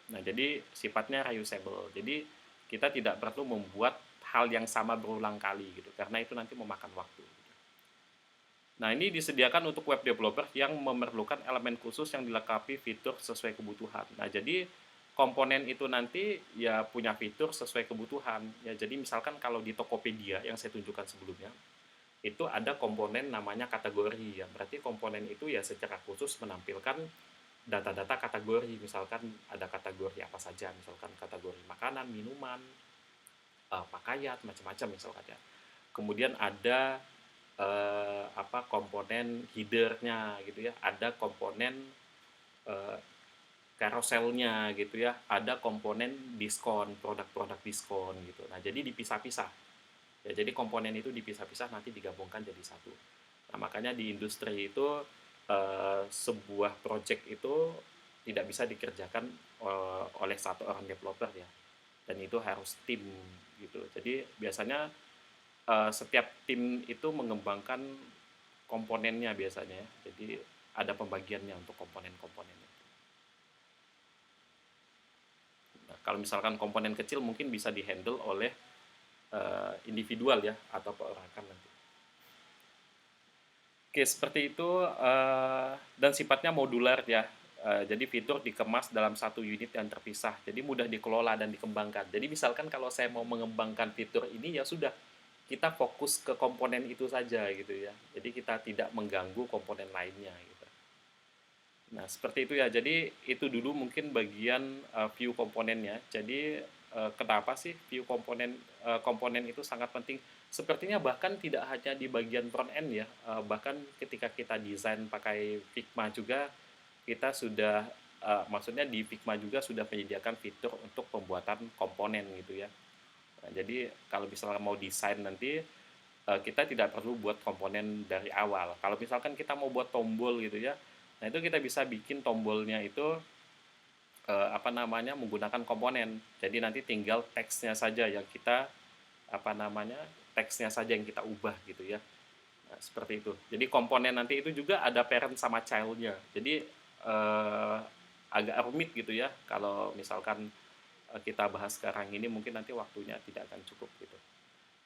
Speaker 1: Nah, jadi sifatnya reusable. Jadi kita tidak perlu membuat hal yang sama berulang kali gitu, karena itu nanti memakan waktu. Nah, ini disediakan untuk web developer yang memerlukan elemen khusus yang dilengkapi fitur sesuai kebutuhan. Nah, jadi komponen itu nanti ya punya fitur sesuai kebutuhan. Ya, jadi misalkan kalau di Tokopedia yang saya tunjukkan sebelumnya, itu ada komponen namanya kategori ya. Berarti komponen itu ya secara khusus menampilkan data-data kategori, misalkan ada kategori apa saja, misalkan kategori makanan, minuman, pakaian, macam-macam misalkan ya. Kemudian ada komponen headernya gitu ya, ada komponen eh, carouselnya gitu ya, ada komponen diskon, produk-produk diskon gitu. Nah, jadi dipisah-pisah. Ya, jadi komponen itu dipisah-pisah nanti digabungkan jadi satu. Nah, makanya di industri itu sebuah project itu tidak bisa dikerjakan oleh satu orang developer ya. Dan itu harus tim gitu. Jadi biasanya setiap tim itu mengembangkan komponennya biasanya ya. Jadi ada pembagiannya untuk komponen-komponennya. Nah, kalau misalkan komponen kecil mungkin bisa dihandle oleh individual ya atau perorangan nanti. Oke, seperti itu dan sifatnya modular ya. Jadi fitur dikemas dalam satu unit yang terpisah. Jadi mudah dikelola dan dikembangkan. Jadi misalkan kalau saya mau mengembangkan fitur ini ya sudah kita fokus ke komponen itu saja gitu ya. Jadi kita tidak mengganggu komponen lainnya gitu. Nah, seperti itu ya. Jadi itu dulu mungkin bagian view komponennya. Jadi kenapa sih view komponen itu sangat penting? Sepertinya bahkan tidak hanya di bagian front end ya, bahkan ketika kita desain pakai Figma juga kita sudah maksudnya di Figma juga sudah menyediakan fitur untuk pembuatan komponen gitu ya. Nah, jadi kalau misalnya mau desain nanti kita tidak perlu buat komponen dari awal. Kalau misalkan kita mau buat tombol gitu ya, nah itu kita bisa bikin tombolnya itu menggunakan komponen. Jadi nanti tinggal teksnya saja yang kita teksnya saja yang kita ubah gitu ya. Nah, seperti itu. Jadi komponen nanti itu juga ada parent sama child-nya. Jadi agak rumit gitu ya. Kalau misalkan kita bahas sekarang ini mungkin nanti waktunya tidak akan cukup gitu.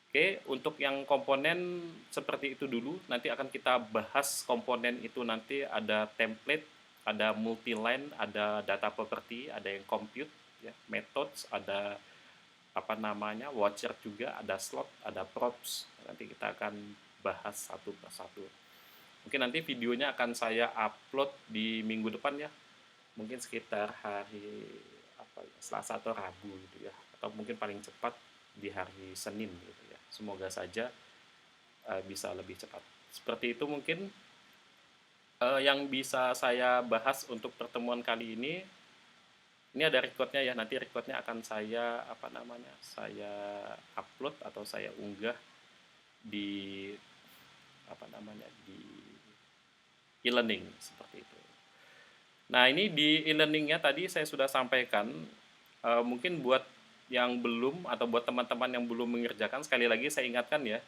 Speaker 1: Oke, untuk yang komponen seperti itu dulu, nanti akan kita bahas komponen itu nanti ada template, ada multi-line, ada data property, ada yang compute, ya, methods, ada watcher juga, ada slot, ada props. Nanti kita akan bahas satu persatu. Mungkin nanti videonya akan saya upload di minggu depan ya, mungkin sekitar hari Selasa atau Rabu gitu ya, atau mungkin paling cepat di hari Senin gitu ya. Semoga saja bisa lebih cepat. Seperti itu mungkin yang bisa saya bahas untuk pertemuan kali ini. Ini ada recordnya ya, nanti recordnya akan saya saya upload atau saya unggah di di e-learning seperti itu. Nah, ini di e-learning-nya tadi saya sudah sampaikan, mungkin buat yang belum atau buat teman-teman yang belum mengerjakan, sekali lagi saya ingatkan ya,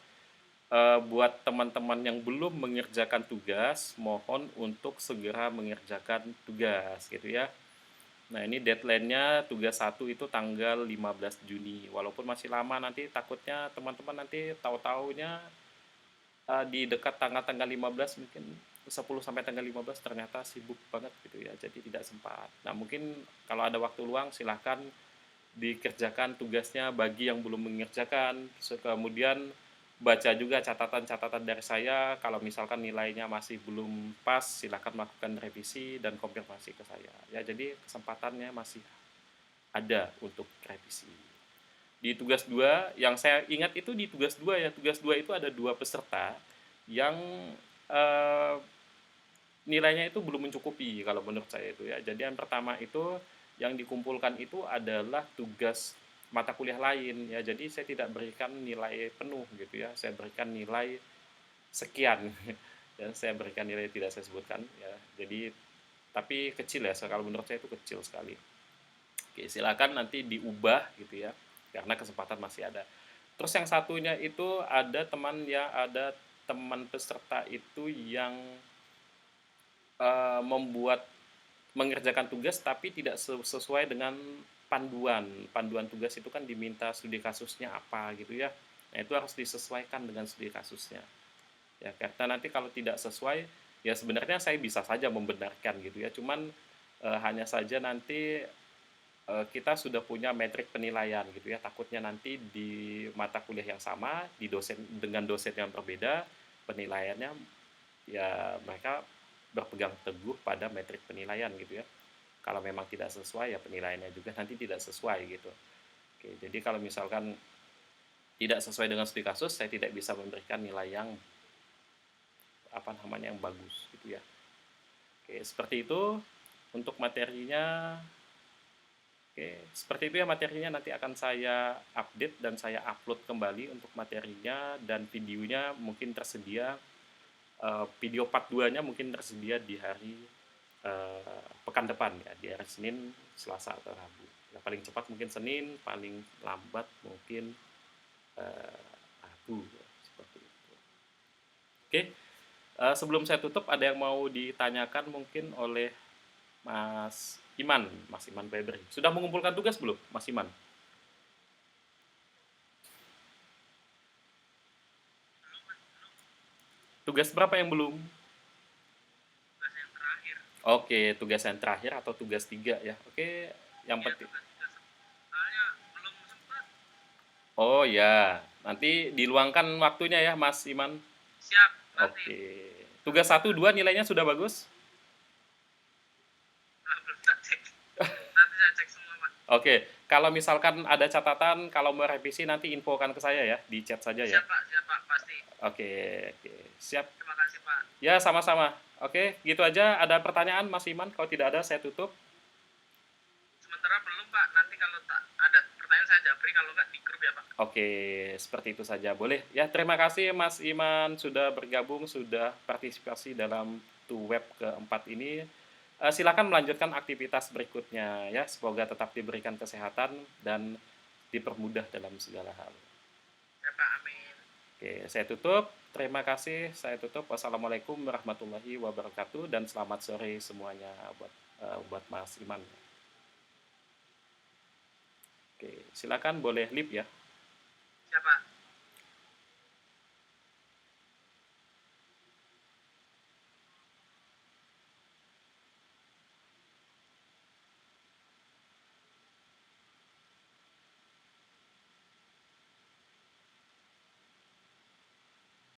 Speaker 1: buat teman-teman yang belum mengerjakan tugas, mohon untuk segera mengerjakan tugas gitu ya. Nah, ini deadline-nya tugas satu itu tanggal 15 Juni. Walaupun masih lama, nanti takutnya teman-teman nanti tahu-taunya di dekat tanggal-tanggal 15 mungkin 10 sampai tanggal 15 ternyata sibuk banget gitu ya, jadi tidak sempat. Nah, mungkin kalau ada waktu luang silahkan dikerjakan tugasnya bagi yang belum mengerjakan, kemudian baca juga catatan-catatan dari saya, kalau misalkan nilainya masih belum pas silahkan melakukan revisi dan konfirmasi ke saya. Ya, jadi kesempatannya masih ada untuk revisi. Di tugas 2 yang saya ingat itu di tugas 2 ya, tugas 2 itu ada 2 peserta yang, eee, nilainya itu belum mencukupi kalau menurut saya itu ya. Jadi yang pertama itu, yang dikumpulkan itu adalah tugas mata kuliah lain ya, jadi saya tidak berikan nilai penuh gitu ya, saya berikan nilai sekian dan saya berikan nilai tidak saya sebutkan ya. Jadi tapi kecil ya, kalau menurut saya itu kecil sekali. Oke, silakan nanti diubah gitu ya, karena kesempatan masih ada. Terus yang satunya itu ada teman peserta itu yang membuat mengerjakan tugas tapi tidak sesuai dengan panduan. Panduan tugas itu kan diminta studi kasusnya apa gitu ya. Nah, itu harus disesuaikan dengan studi kasusnya. Ya, karena nanti kalau tidak sesuai, ya sebenarnya saya bisa saja membenarkan gitu ya. Cuman hanya saja nanti kita sudah punya metrik penilaian gitu ya. Takutnya nanti di mata kuliah yang sama, di dosen dengan dosen yang berbeda, penilaiannya ya mereka berpegang teguh pada metrik penilaian gitu ya. Kalau memang tidak sesuai ya penilaiannya juga nanti tidak sesuai gitu. Oke, jadi kalau misalkan tidak sesuai dengan studi kasus, saya tidak bisa memberikan nilai yang yang bagus gitu ya. Oke, seperti itu untuk materinya. Oke, seperti itu ya materinya, nanti akan saya update dan saya upload kembali untuk materinya, dan videonya mungkin tersedia, video part 2-nya mungkin tersedia di hari pekan depan ya, di hari Senin, Selasa atau Rabu. Ya, paling cepat mungkin Senin, paling lambat mungkin Rabu ya, seperti itu. Oke, sebelum saya tutup ada yang mau ditanyakan mungkin oleh Mas Iman Febri. Sudah mengumpulkan tugas belum, Mas Iman? Tugas berapa yang belum?
Speaker 2: Tugas yang terakhir.
Speaker 1: Oke, tugas yang terakhir atau tugas 3 ya. Oke, yang
Speaker 2: Iya,
Speaker 1: penting.
Speaker 2: tugas tiga. Soalnya belum sempat.
Speaker 1: Oh ya, nanti diluangkan waktunya ya, Mas Iman.
Speaker 2: Siap, nanti.
Speaker 1: Oke. Tugas satu 2 nilainya sudah bagus?
Speaker 2: Belum tak cek. Nanti saya cek semua, Pak.
Speaker 1: Oke, kalau misalkan ada catatan, kalau mau revisi nanti infokan ke saya ya, di chat saja ya.
Speaker 2: Siap Pak, pasti.
Speaker 1: Oke, oke. Siap.
Speaker 2: Terima kasih Pak.
Speaker 1: Ya, sama-sama. Oke, gitu aja. Ada pertanyaan, Mas Iman? Kalau tidak ada, saya tutup.
Speaker 2: Sementara belum Pak, nanti kalau tak ada pertanyaan saya japri, kalau nggak di grup ya Pak.
Speaker 1: Oke, seperti itu saja. Boleh. Ya, terima kasih Mas Iman sudah bergabung, sudah partisipasi dalam web keempat ini. Silakan melanjutkan aktivitas berikutnya ya. Semoga tetap diberikan kesehatan dan dipermudah dalam segala hal.
Speaker 2: Ya Pak, amin.
Speaker 1: Oke, saya tutup. Terima kasih. Saya tutup. Wassalamualaikum warahmatullahi wabarakatuh dan selamat sore semuanya buat Mas Iman. Oke, silakan boleh lip ya.
Speaker 2: Siap Pak.